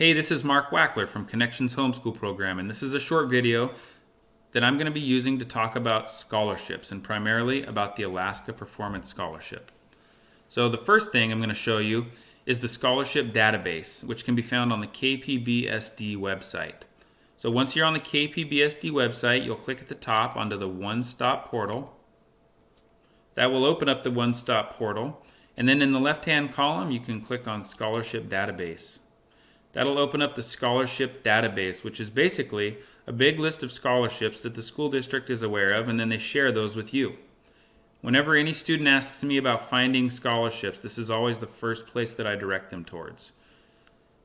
Hey, this is Mark Wackler from Connections Homeschool program, and this is a short video that I'm going to be using to talk about scholarships and primarily about the Alaska Performance Scholarship. So the first thing I'm going to show you is the scholarship database, which can be found on the KPBSD website. So once you're on the KPBSD website, you'll click at the top onto the one-stop portal. That will open up the one-stop portal, and then in the left-hand column you can click on Scholarship Database. That'll open up the scholarship database, which is basically a big list of scholarships that the school district is aware of, and then they share those with you. Whenever any student asks me about finding scholarships, this is always the first place that I direct them towards.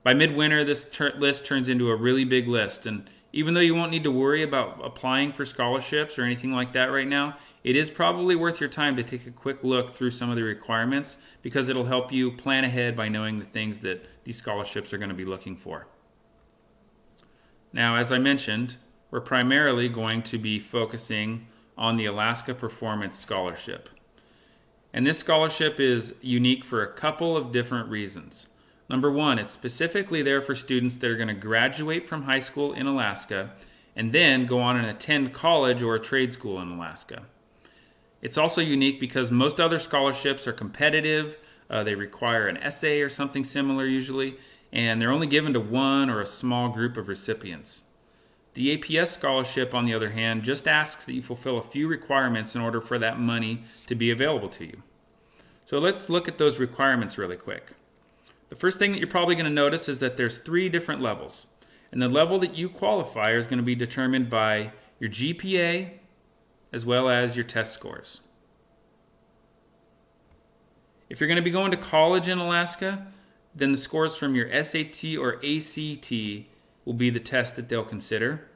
By midwinter, this list turns into a really big list, and even though you won't need to worry about applying for scholarships or anything like that right now, it is probably worth your time to take a quick look through some of the requirements because it'll help you plan ahead by knowing the things that these scholarships are going to be looking for. Now, as I mentioned, we're primarily going to be focusing on the Alaska Performance Scholarship. And this scholarship is unique for a couple of different reasons. Number one, it's specifically there for students that are going to graduate from high school in Alaska and then go on and attend college or a trade school in Alaska. It's also unique because most other scholarships are competitive. They require an essay or something similar usually, and they're only given to one or a small group of recipients. The APS scholarship, on the other hand, just asks that you fulfill a few requirements in order for that money to be available to you. So let's look at those requirements really quick. The first thing that you're probably going to notice is that there's 3 different levels. And the level that you qualify is going to be determined by your GPA as well as your test scores. If you're going to be going to college in Alaska, then the scores from your SAT or ACT will be the test that they'll consider.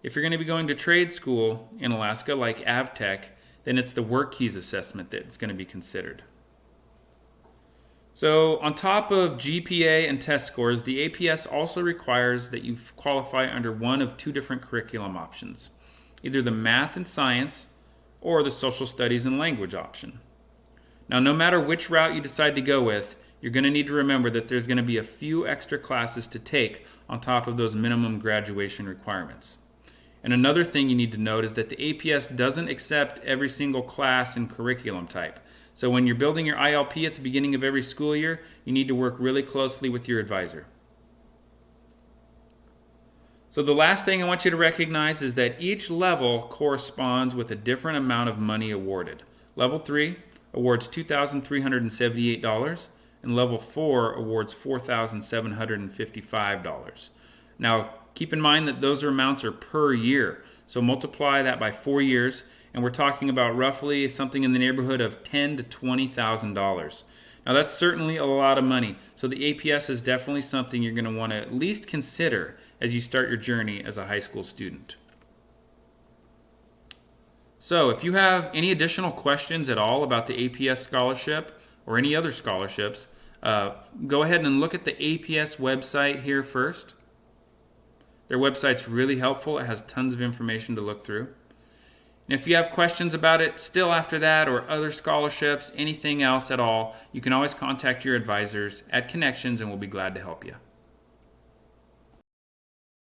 If you're going to be going to trade school in Alaska like AvTech, then it's the Work Keys assessment that's going to be considered. So on top of GPA and test scores, the APS also requires that you qualify under one of 2 different curriculum options, either the math and science or the social studies and language option. Now, no matter which route you decide to go with, you're going to need to remember that there's going to be a few extra classes to take on top of those minimum graduation requirements. And another thing you need to note is that the APS doesn't accept every single class and curriculum type. So when you're building your ILP at the beginning of every school year, you need to work really closely with your advisor. So the last thing I want you to recognize is that each level corresponds with a different amount of money awarded. Level 3 awards $2,378, and Level 4 awards $4,755. Now, keep in mind that those amounts are per year, so multiply that by 4 years, and we're talking about roughly something in the neighborhood of $10,000 to $20,000. Now, that's certainly a lot of money, so the APS is definitely something you're going to want to at least consider as you start your journey as a high school student. So, if you have any additional questions at all about the APS scholarship or any other scholarships, go ahead and look at the APS website here first. Their website's really helpful. It has tons of information to look through. And if you have questions about it still after that or other scholarships, anything else at all, you can always contact your advisors at Connections and we'll be glad to help you.